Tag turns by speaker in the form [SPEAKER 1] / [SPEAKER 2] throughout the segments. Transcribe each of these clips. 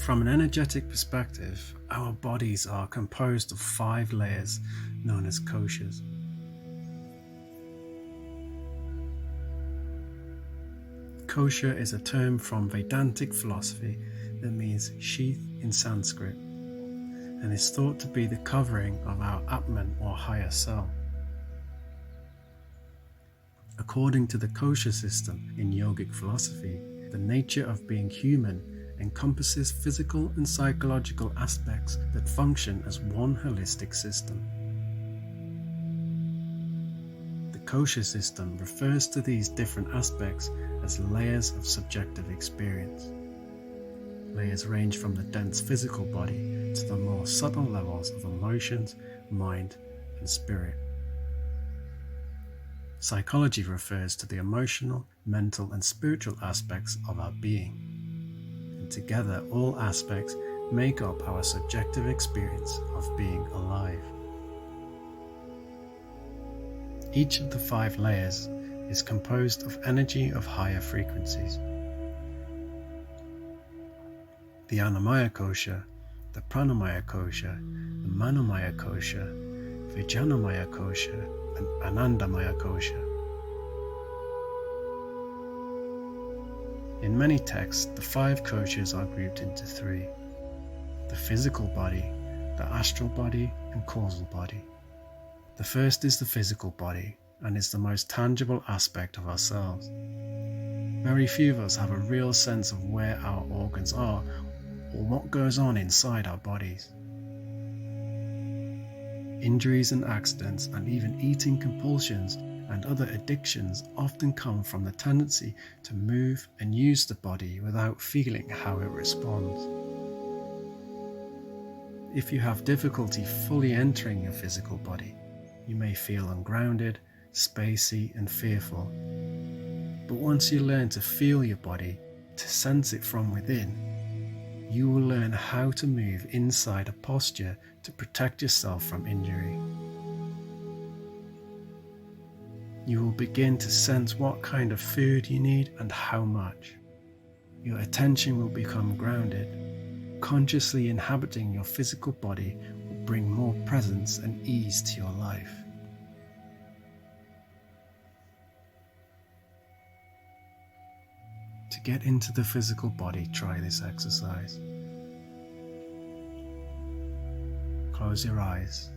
[SPEAKER 1] From an energetic perspective, our bodies are composed of 5 layers known as koshas. Kosha is a term from Vedantic philosophy that means sheath in Sanskrit and is thought to be the covering of our Atman or higher self. According to the kosha system in yogic philosophy, the nature of being human encompasses physical and psychological aspects that function as one holistic system. The kosha system refers to these different aspects as layers of subjective experience. Layers range from the dense physical body to the more subtle levels of emotions, mind, and spirit. Psychology refers to the emotional, mental, and spiritual aspects of our being. And together, all aspects make up our subjective experience of being alive. Each of the 5 layers is composed of energy of higher frequencies. The Annamaya kosha, the Pranamaya kosha, the Manomaya kosha, Vijnanamaya kosha, and Anandamaya kosha. In many texts, the 5 koshas are grouped into 3: the physical body, the astral body, and causal body. The first is the physical body and is the most tangible aspect of ourselves. Very few of us have a real sense of where our organs are or what goes on inside our bodies. Injuries and accidents, and even eating compulsions and other addictions, often come from the tendency to move and use the body without feeling how it responds. If you have difficulty fully entering your physical body, you may feel ungrounded, spacey, and fearful. But once you learn to feel your body, to sense it from within, you will learn how to move inside a posture to protect yourself from injury. You will begin to sense what kind of food you need and how much. Your attention will become grounded. Consciously inhabiting your physical body will bring more presence and ease to your life. To get into the physical body, try this exercise. Close your eyes.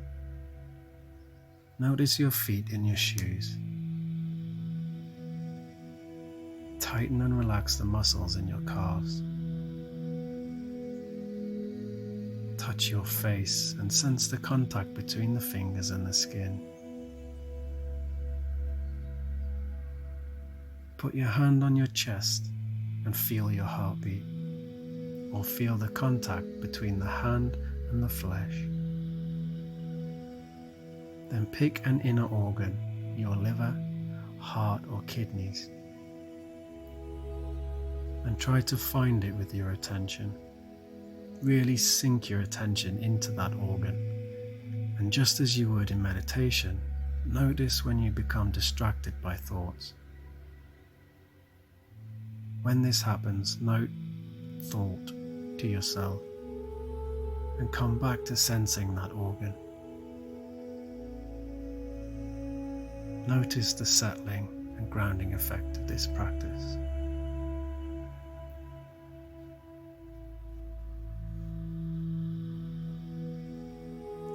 [SPEAKER 1] Notice your feet in your shoes. Tighten and relax the muscles in your calves. Touch your face and sense the contact between the fingers and the skin. Put your hand on your chest and feel your heartbeat, or feel the contact between the hand and the flesh. Then pick an inner organ, your liver, heart, or kidneys, and try to find it with your attention. Really sink your attention into that organ, and just as you would in meditation, notice when you become distracted by thoughts. When this happens, note thought to yourself and come back to sensing that organ. Notice the settling and grounding effect of this practice.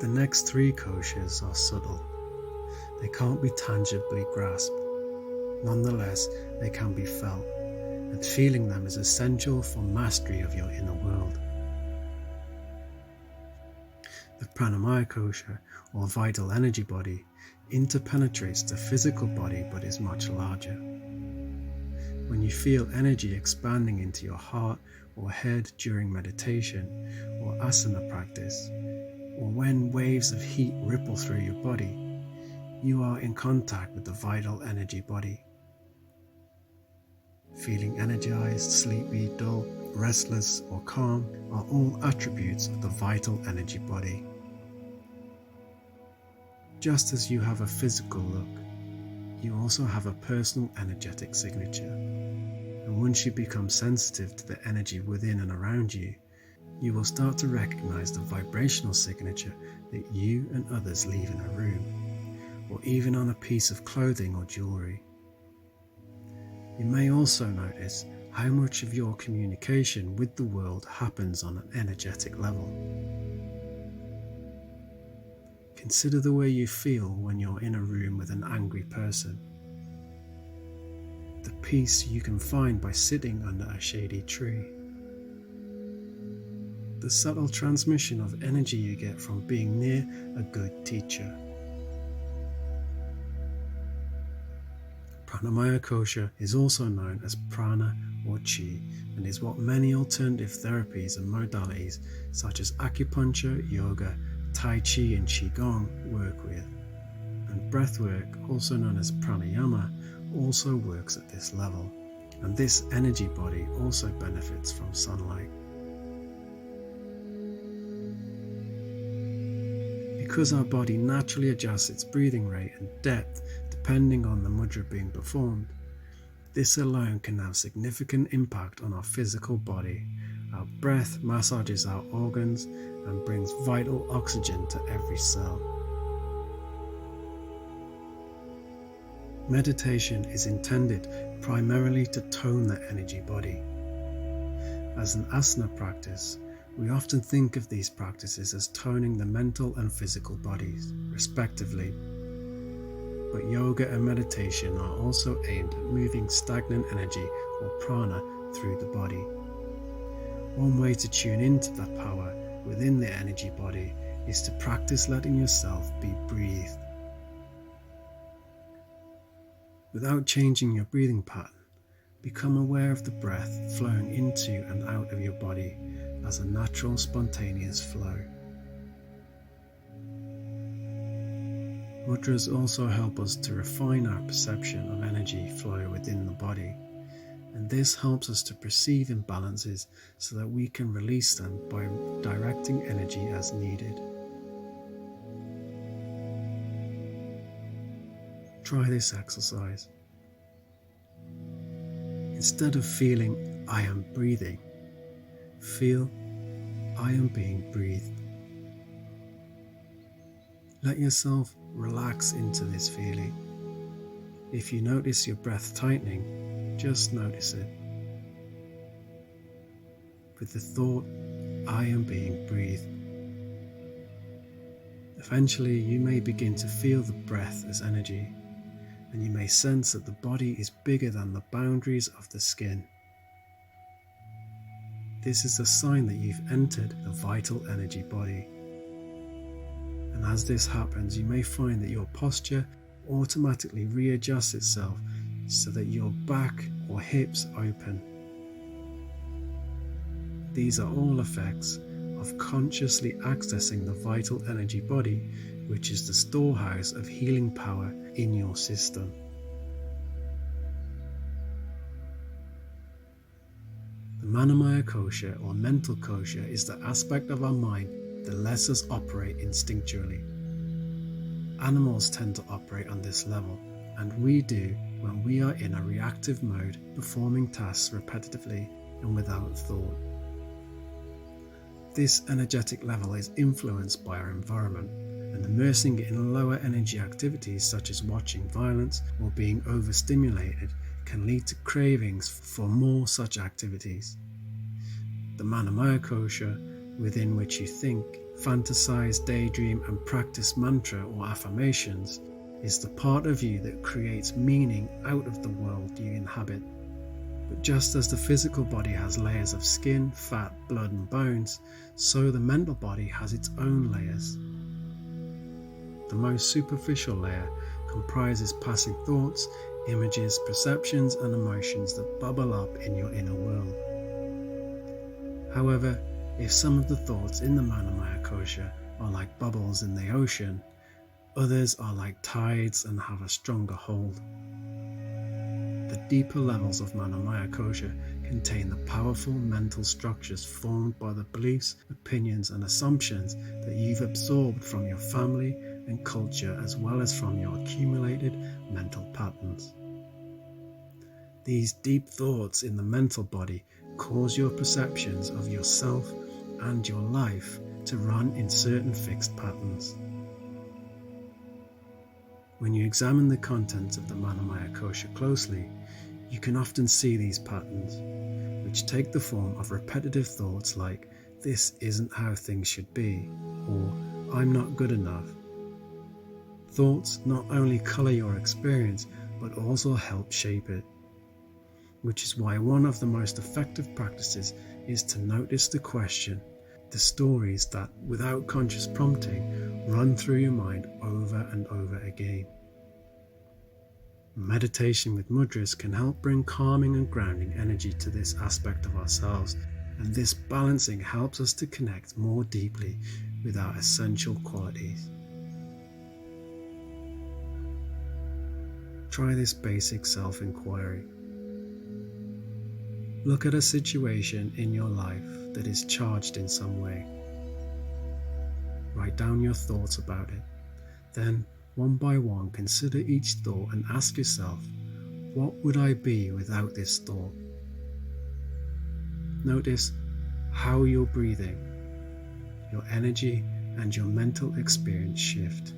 [SPEAKER 1] The next 3 koshas are subtle. They can't be tangibly grasped. Nonetheless, they can be felt, and feeling them is essential for mastery of your inner world. The Pranamaya kosha, or vital energy body, interpenetrates the physical body but is much larger. When you feel energy expanding into your heart or head during meditation or asana practice, or when waves of heat ripple through your body, you are in contact with the vital energy body. Feeling energized, sleepy, dull, restless, or calm are all attributes of the vital energy body. Just as you have a physical look, you also have a personal energetic signature. And once you become sensitive to the energy within and around you, you will start to recognize the vibrational signature that you and others leave in a room, or even on a piece of clothing or jewelry. You may also notice how much of your communication with the world happens on an energetic level. Consider the way you feel when you're in a room with an angry person. The peace you can find by sitting under a shady tree. The subtle transmission of energy you get from being near a good teacher. Pranamaya kosha is also known as prana or chi, and is what many alternative therapies and modalities such as acupuncture, yoga, tai chi and qigong work with. And breathwork, also known as pranayama, also works at this level, and this energy body also benefits from sunlight. Because our body naturally adjusts its breathing rate and depth depending on the mudra being performed, this alone can have significant impact on our physical body. Our breath massages our organs and brings vital oxygen to every cell. Meditation is intended primarily to tone the energy body. As an asana practice, we often think of these practices as toning the mental and physical bodies, respectively. But yoga and meditation are also aimed at moving stagnant energy or prana through the body. One way to tune into that power within the energy body is to practice letting yourself be breathed. Without changing your breathing pattern, become aware of the breath flowing into and out of your body as a natural, spontaneous flow. Mudras also help us to refine our perception of energy flow within the body, and this helps us to perceive imbalances so that we can release them by directing energy as needed. Try this exercise. Instead of feeling I am breathing, feel I am being breathed. Let yourself relax into this feeling. If you notice your breath tightening, just notice it. With the thought, I am being breathed. Eventually, you may begin to feel the breath as energy, and you may sense that the body is bigger than the boundaries of the skin. This is a sign that you've entered the vital energy body. And as this happens, you may find that your posture automatically readjusts itself so that your back or hips open. These are all effects of consciously accessing the vital energy body, which is the storehouse of healing power in your system. The Manamaya kosha or mental kosha is the aspect of our mind that lets us operate instinctually. Animals tend to operate on this level, and we do when we are in a reactive mode, performing tasks repetitively and without thought. This energetic level is influenced by our environment, and immersing it in lower energy activities such as watching violence or being overstimulated can lead to cravings for more such activities. The Manamaya kosha, within which you think, fantasize, daydream and practice mantra or affirmations, is the part of you that creates meaning out of the world you inhabit. But just as the physical body has layers of skin, fat, blood and bones, so the mental body has its own layers. The most superficial layer comprises passing thoughts, images, perceptions and emotions that bubble up in your inner world. However, if some of the thoughts in the Manamaya kosha are like bubbles in the ocean, others are like tides and have a stronger hold. The deeper levels of Manamaya kosha contain the powerful mental structures formed by the beliefs, opinions and assumptions that you've absorbed from your family and culture, as well as from your accumulated mental patterns. These deep thoughts in the mental body cause your perceptions of yourself and your life to run in certain fixed patterns. When you examine the contents of the Manamaya kosha closely, you can often see these patterns, which take the form of repetitive thoughts like, "This isn't how things should be," or "I'm not good enough." Thoughts not only colour your experience, but also help shape it, which is why one of the most effective practices is to notice the question, the stories that, without conscious prompting, run through your mind over and over again. Meditation with mudras can help bring calming and grounding energy to this aspect of ourselves, and this balancing helps us to connect more deeply with our essential qualities. Try this basic self-inquiry. Look at a situation in your life that is charged in some way. Write down your thoughts about it. Then, one by one, consider each thought and ask yourself, what would I be without this thought? Notice how you're breathing, your energy and your mental experience shift.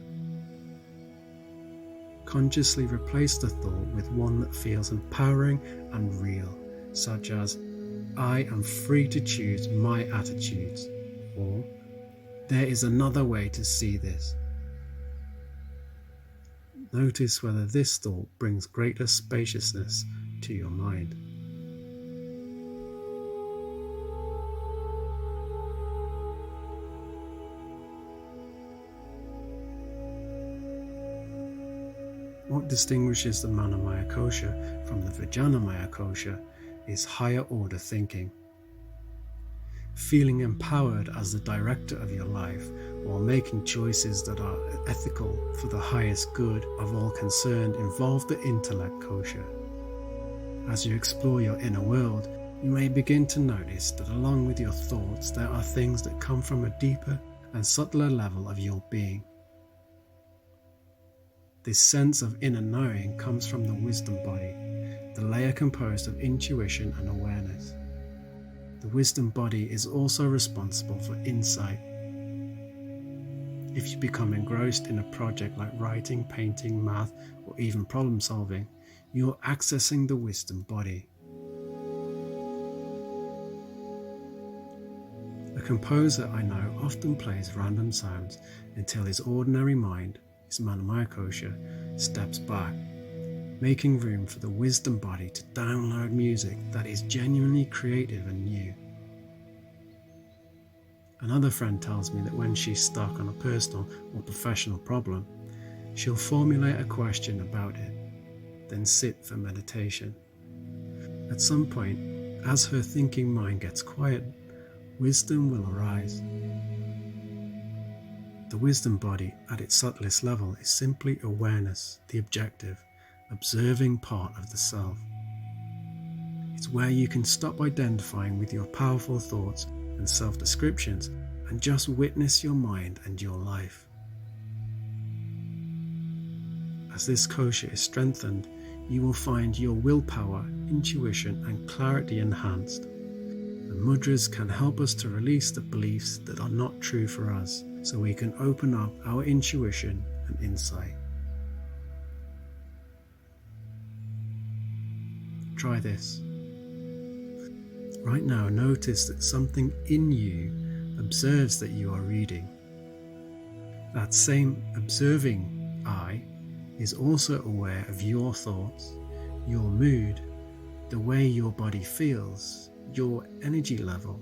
[SPEAKER 1] Consciously replace the thought with one that feels empowering and real, such as, "I am free to choose my attitudes," or "There is another way to see this." Notice whether this thought brings greater spaciousness to your mind. What distinguishes the Manamaya kosha from the Vedantic kosha is higher order thinking. Feeling empowered as the director of your life, while making choices that are ethical for the highest good of all concerned, involve the intellect kosha. As you explore your inner world, you may begin to notice that along with your thoughts, there are things that come from a deeper and subtler level of your being. This sense of inner knowing comes from the wisdom body, the layer composed of intuition and awareness. The wisdom body is also responsible for insight. If you become engrossed in a project like writing, painting, math, or even problem solving, you're accessing the wisdom body. A composer I know often plays random sounds until his ordinary mind, his Manamaya kosha, steps back, making room for the wisdom body to download music that is genuinely creative and new. Another friend tells me that when she's stuck on a personal or professional problem, she'll formulate a question about it, then sit for meditation. At some point, as her thinking mind gets quiet, wisdom will arise. The wisdom body at its subtlest level is simply awareness, the objective, observing part of the self. It's where you can stop identifying with your powerful thoughts and self-descriptions and just witness your mind and your life. As this kosha is strengthened, you will find your willpower, intuition and clarity enhanced. The mudras can help us to release the beliefs that are not true for us, so we can open up our intuition and insight. Try this. Right now, notice that something in you observes that you are reading. That same observing I is also aware of your thoughts, your mood, the way your body feels, your energy level.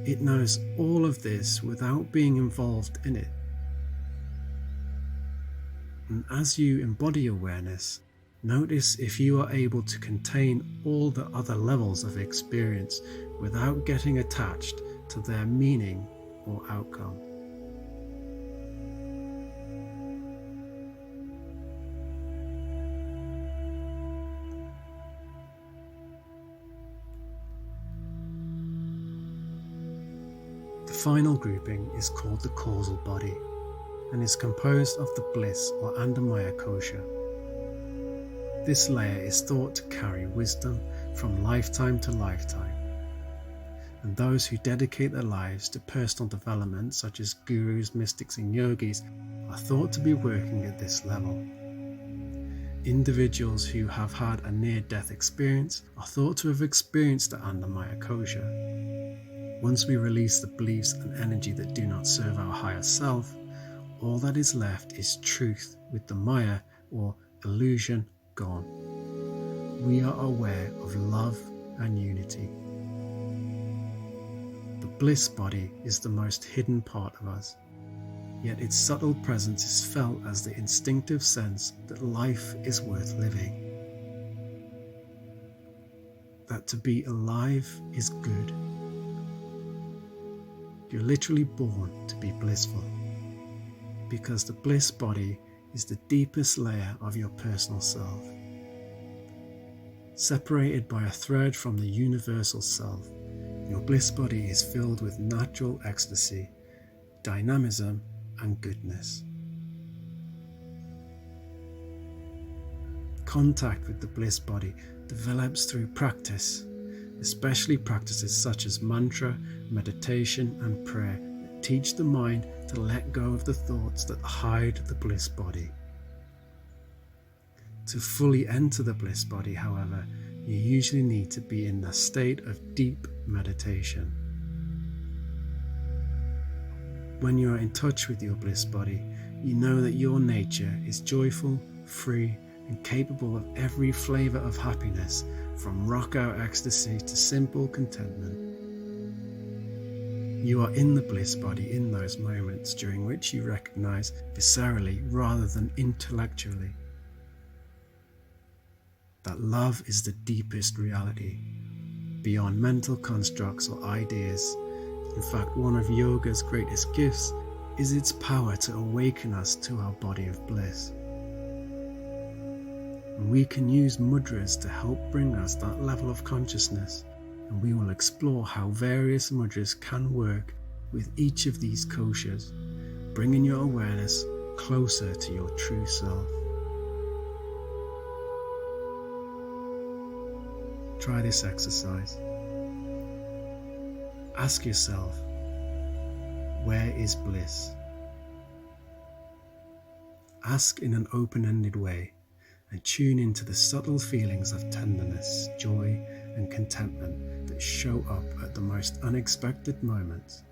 [SPEAKER 1] It knows all of this without being involved in it. And as you embody awareness, notice if you are able to contain all the other levels of experience without getting attached to their meaning or outcome. The final grouping is called the causal body and is composed of the bliss or Anandamaya kosha. This layer is thought to carry wisdom from lifetime to lifetime. and those who dedicate their lives to personal development, such as gurus, mystics and yogis, are thought to be working at this level. Individuals who have had a near-death experience are thought to have experienced the Annamaya kosha. Once we release the beliefs and energy that do not serve our higher self, all that is left is truth with the Maya or illusion gone. We are aware of love and unity. The bliss body is the most hidden part of us, yet its subtle presence is felt as the instinctive sense that life is worth living. That to be alive is good. You're literally born to be blissful, because the bliss body is the deepest layer of your personal self. Separated by a thread from the universal self, your bliss body is filled with natural ecstasy, dynamism, and goodness. Contact with the bliss body develops through practice, especially practices such as mantra, meditation, and prayer that teach the mind to let go of the thoughts that hide the bliss body. To fully enter the bliss body, however, you usually need to be in a state of deep meditation. When you are in touch with your bliss body, you know that your nature is joyful, free, and capable of every flavor of happiness, from rock-out ecstasy to simple contentment. You are in the bliss body in those moments during which you recognize viscerally rather than intellectually that love is the deepest reality, beyond mental constructs or ideas. In fact, one of yoga's greatest gifts is its power to awaken us to our body of bliss. And we can use mudras to help bring us that level of consciousness, and we will explore how various mudras can work with each of these koshas, bringing your awareness closer to your true self. Try this exercise. Ask yourself, where is bliss? Ask in an open-ended way and tune into the subtle feelings of tenderness, joy, and contentment that show up at the most unexpected moments.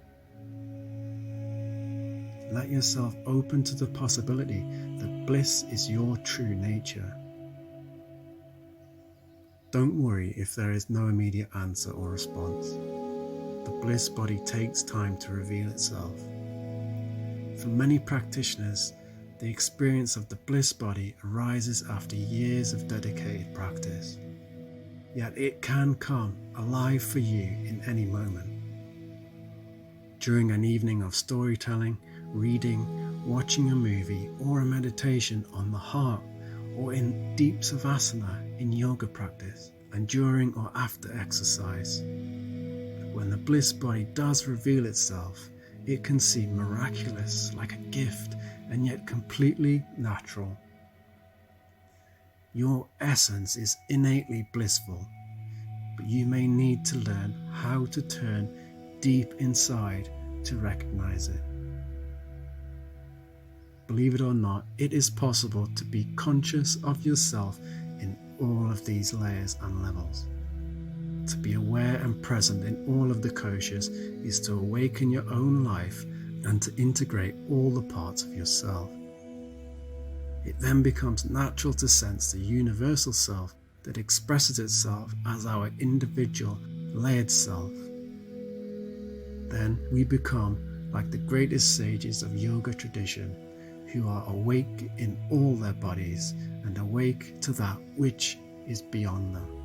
[SPEAKER 1] Let yourself open to the possibility that bliss is your true nature. Don't worry if there is no immediate answer or response. The bliss body takes time to reveal itself. For many practitioners, the experience of the bliss body arises after years of dedicated practice. Yet it can come alive for you in any moment. During an evening of storytelling, reading, watching a movie, or a meditation on the heart, or in deep savasana in yoga practice, and during or after exercise. When the bliss body does reveal itself, it can seem miraculous, like a gift, and yet completely natural. Your essence is innately blissful, but you may need to learn how to turn deep inside to recognize it. Believe it or not, it is possible to be conscious of yourself in all of these layers and levels. To be aware and present in all of the koshas is to awaken your own life and to integrate all the parts of yourself. It then becomes natural to sense the universal self that expresses itself as our individual layered self. Then we become like the greatest sages of yoga tradition, who are awake in all their bodies and awake to that which is beyond them.